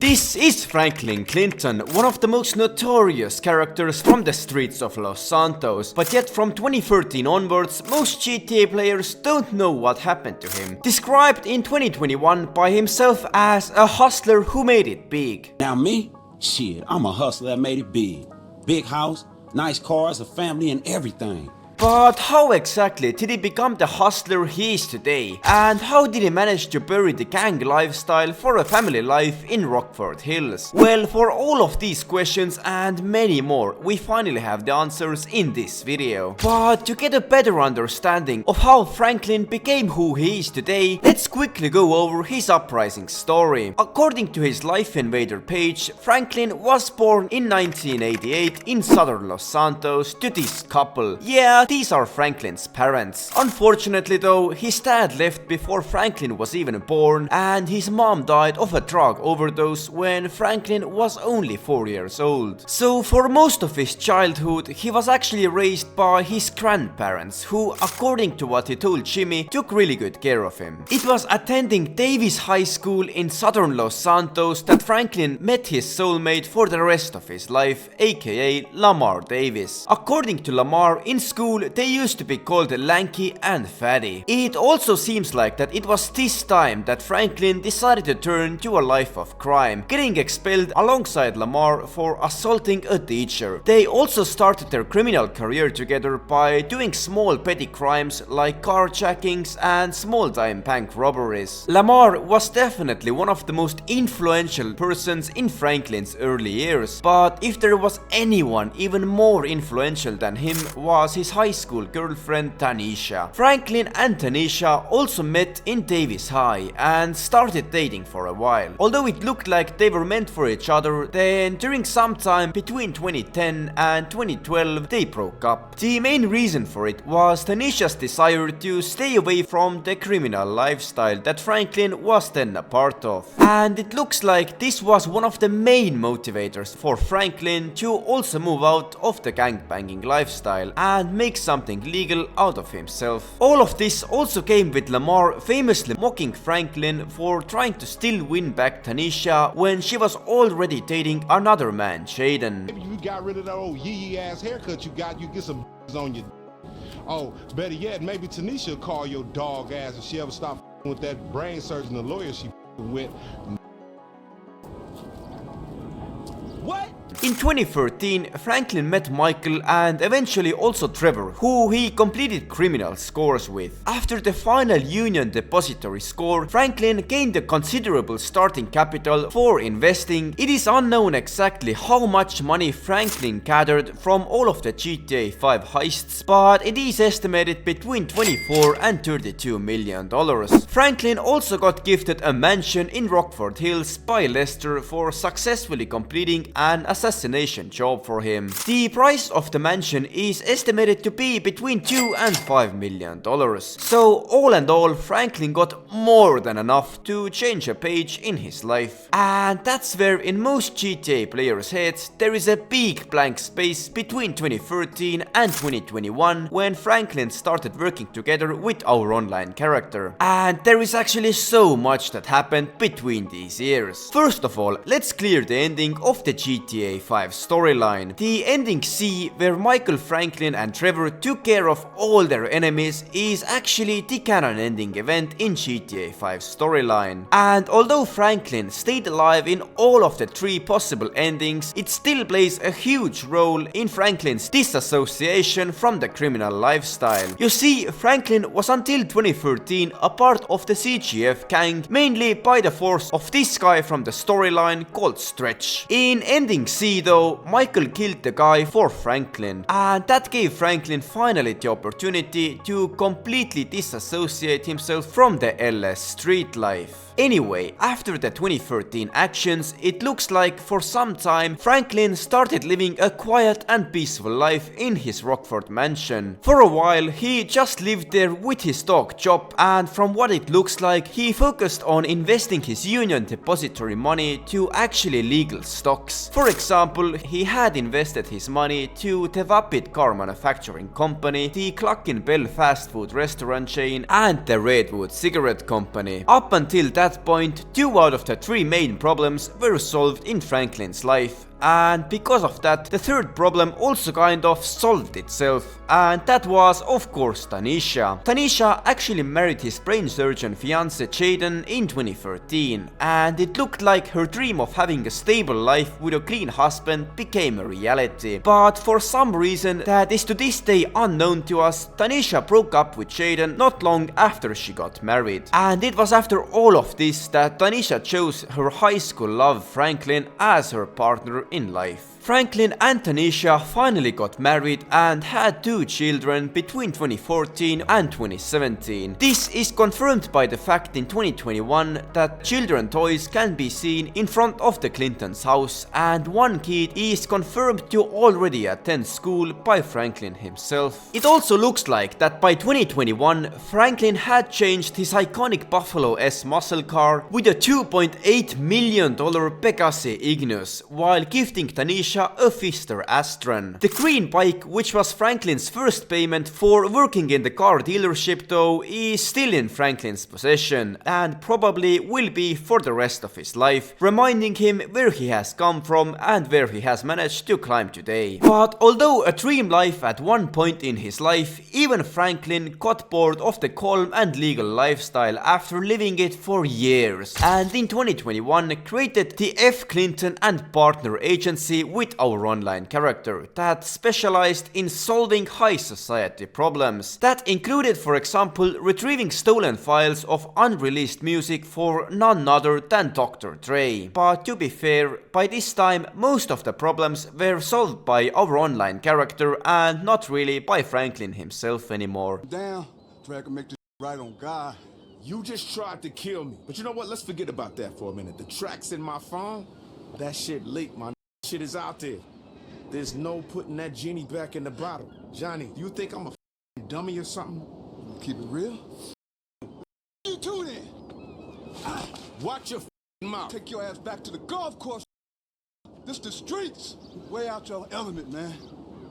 This is Franklin Clinton, one of the most notorious characters from the streets of Los Santos, but yet from 2013 onwards, most GTA players don't know what happened to him. Described in 2021 by himself as a hustler who made it big. Now me? Shit, I'm a hustler that made it big. Big house, nice cars, a family and everything. But how exactly did he become the hustler he is today? And how did he manage to bury the gang lifestyle for a family life in Rockford Hills? Well, for all of these questions and many more, we finally have the answers in this video. But to get a better understanding of how Franklin became who he is today, let's quickly go over his uprising story. According to his Life Invader page, Franklin was born in 1988 in southern Los Santos to this couple. Yeah, these are Franklin's parents. Unfortunately though, his dad left before Franklin was even born, and his mom died of a drug overdose when Franklin was only 4 years old. So for most of his childhood, he was actually raised by his grandparents, who, according to what he told Jimmy, took really good care of him. It was attending Davis High School in southern Los Santos that Franklin met his soulmate for the rest of his life, aka Lamar Davis. According to Lamar, in school they used to be called Lanky and Fatty. It also seems like that it was this time that Franklin decided to turn to a life of crime, getting expelled alongside Lamar for assaulting a teacher. They also started their criminal career together by doing small petty crimes like carjackings and small-time bank robberies. Lamar was definitely one of the most influential persons in Franklin's early years, but if there was anyone even more influential than him was his high school girlfriend Tanisha. Franklin and Tanisha also met in Davis High and started dating for a while. Although it looked like they were meant for each other, then during some time between 2010 and 2012 they broke up. The main reason for it was Tanisha's desire to stay away from the criminal lifestyle that Franklin was then a part of. And it looks like this was one of the main motivators for Franklin to also move out of the gangbanging lifestyle and make something legal out of himself. All of this also came with Lamar famously mocking Franklin for trying to still win back Tanisha when she was already dating another man, Jaden. Maybe you got rid of that old yee ass haircut you got, you get some on you. Oh, better yet, maybe Tanisha will call your dog ass if she ever stop with that brain surgeon, the lawyer she with. What? In 2013, Franklin met Michael and eventually also Trevor, who he completed criminal scores with. After the final Union Depository score, Franklin gained a considerable starting capital for investing. It is unknown exactly how much money Franklin gathered from all of the GTA 5 heists, but it is estimated between $24 and $32 million. Franklin also got gifted a mansion in Rockford Hills by Lester for successfully completing an assassination job for him. The price of the mansion is estimated to be between $2 and $5 million. So all in all, Franklin got more than enough to change a page in his life. And that's where in most GTA players' heads there is a big blank space between 2013 and 2021 when Franklin started working together with our online character. And there is actually so much that happened between these years. First of all, let's clear the ending of the GTA 5 storyline. The ending C, where Michael, Franklin and Trevor took care of all their enemies, is actually the canon ending event in GTA 5 storyline. And although Franklin stayed alive in all of the 3 possible endings, it still plays a huge role in Franklin's disassociation from the criminal lifestyle. You see, Franklin was until 2013 a part of the CGF gang, mainly by the force of this guy from the storyline called Stretch. In ending C though, Michael killed the guy for Franklin, and that gave Franklin finally the opportunity to completely disassociate himself from the LS street life. Anyway, after the 2013 actions, it looks like for some time Franklin started living a quiet and peaceful life in his Rockford mansion. For a while he just lived there with his dog Chop, and from what it looks like he focused on investing his Union Depository money to actually legal stocks. For example, he had invested his money to the Vapid car manufacturing company, the Cluckin' Bell fast food restaurant chain and the Redwood cigarette company. Up until that that point, 2 out of the 3 main problems were solved in Franklin's life. And because of that, the third problem also kind of solved itself, and that was of course Tanisha. Tanisha actually married his brain surgeon fiance Jaden in 2013, and it looked like her dream of having a stable life with a clean husband became a reality. But for some reason that is to this day unknown to us, Tanisha broke up with Jaden not long after she got married. And it was after all of this that Tanisha chose her high school love Franklin as her partner in life. Franklin and Tanisha finally got married and had 2 children between 2014 and 2017. This is confirmed by the fact in 2021 that children toys can be seen in front of the Clintons' house, and one kid is confirmed to already attend school by Franklin himself. It also looks like that by 2021 Franklin had changed his iconic Buffalo S muscle car with a $2.8 million Pegassi Ignus while gifting Tanisha a Pfister Astron. The green bike, which was Franklin's first payment for working in the car dealership though, is still in Franklin's possession and probably will be for the rest of his life, reminding him where he has come from and where he has managed to climb today. But although a dream life at one point in his life, even Franklin got bored of the calm and legal lifestyle after living it for years, and in 2021 created the F. Clinton and Partner Agency with our online character that specialized in solving high society problems. That included, for example, retrieving stolen files of unreleased music for none other than Dr. Dre. But to be fair, by this time most of the problems were solved by our online character and not really by Franklin himself anymore. Damn, Drake can make this right on God. You just tried to kill me. But you know what? Let's forget about that for a minute. The tracks in my phone, that shit leaked, my shit is out there. There's no putting that genie back in the bottle. Johnny, you think I'm a dummy or something? Keep it real. You too then. Watch your mouth. Take your ass back to the golf course. This the streets. Way out your element, man.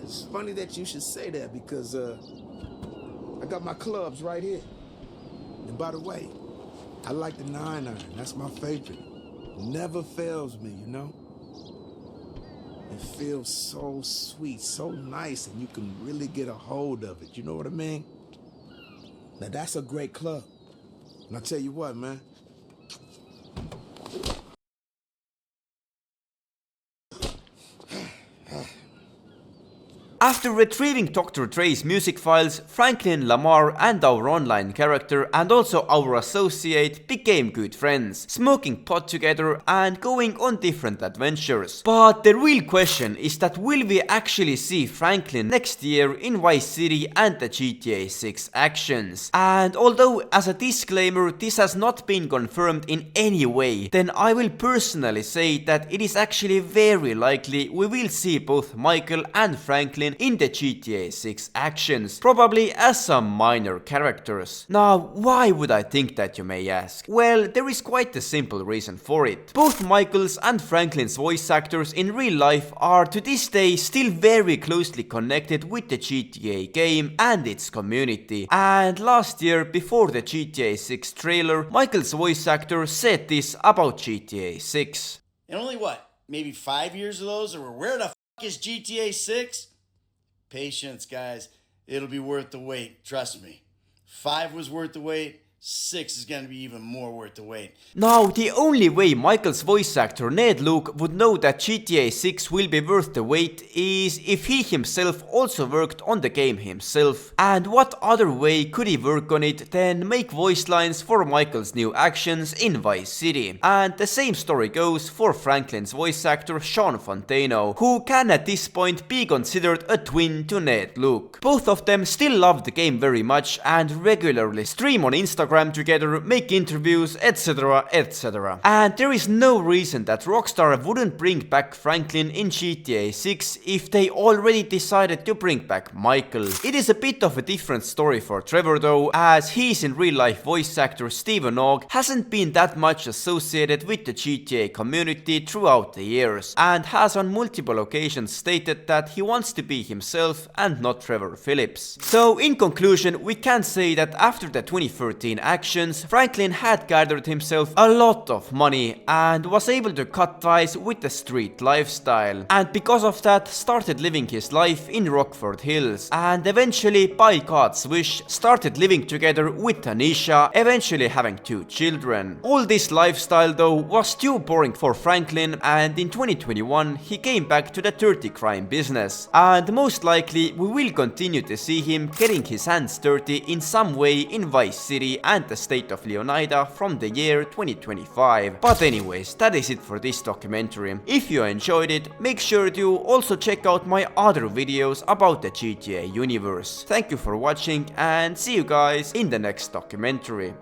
It's funny that you should say that because I got my clubs right here. And by the way, I like the 9-iron. That's my favorite. Never fails me, you know? It feels so sweet, so nice, and you can really get a hold of it. You know what I mean? Now that's a great club. And I'll tell you what, man. After retrieving Dr. Dre's music files, Franklin, Lamar and our online character and also our associate became good friends, smoking pot together and going on different adventures. But the real question is that will we actually see Franklin next year in Vice City and the GTA 6 actions? And although as a disclaimer this has not been confirmed in any way, then I will personally say that it is actually very likely we will see both Michael and Franklin in the GTA 6 actions, probably as some minor characters. Now, why would I think that, you may ask? Well, there is quite a simple reason for it. Both Michael's and Franklin's voice actors in real life are to this day still very closely connected with the GTA game and its community. And last year, before the GTA 6 trailer, Michael's voice actor said this about GTA 6. And only what, maybe 5 years of those, or where the f is GTA 6? Patience, guys. It'll be worth the wait, trust me. 5 was worth the wait. 6 is gonna be even more worth the wait. Now, the only way Michael's voice actor Ned Luke would know that GTA 6 will be worth the wait is if he himself also worked on the game himself. And what other way could he work on it than make voice lines for Michael's new actions in Vice City? And the same story goes for Franklin's voice actor Sean Fontano, who can at this point be considered a twin to Ned Luke. Both of them still love the game very much and regularly stream on Instagram together, make interviews, etc, etc. And there is no reason that Rockstar wouldn't bring back Franklin in GTA 6 if they already decided to bring back Michael. It is a bit of a different story for Trevor though, as his in real life voice actor Stephen Ogg hasn't been that much associated with the GTA community throughout the years, and has on multiple occasions stated that he wants to be himself and not Trevor Phillips. So in conclusion, we can say that after the 2013 actions, Franklin had gathered himself a lot of money and was able to cut ties with the street lifestyle, and because of that started living his life in Rockford Hills, and eventually, by God's wish, started living together with Tanisha, eventually having 2 children. All this lifestyle though was too boring for Franklin, and in 2021 he came back to the dirty crime business, and most likely we will continue to see him getting his hands dirty in some way in Vice City and the state of Leonida from the year 2025. But anyways, that is it for this documentary. If you enjoyed it, make sure to also check out my other videos about the GTA universe. Thank you for watching and see you guys in the next documentary.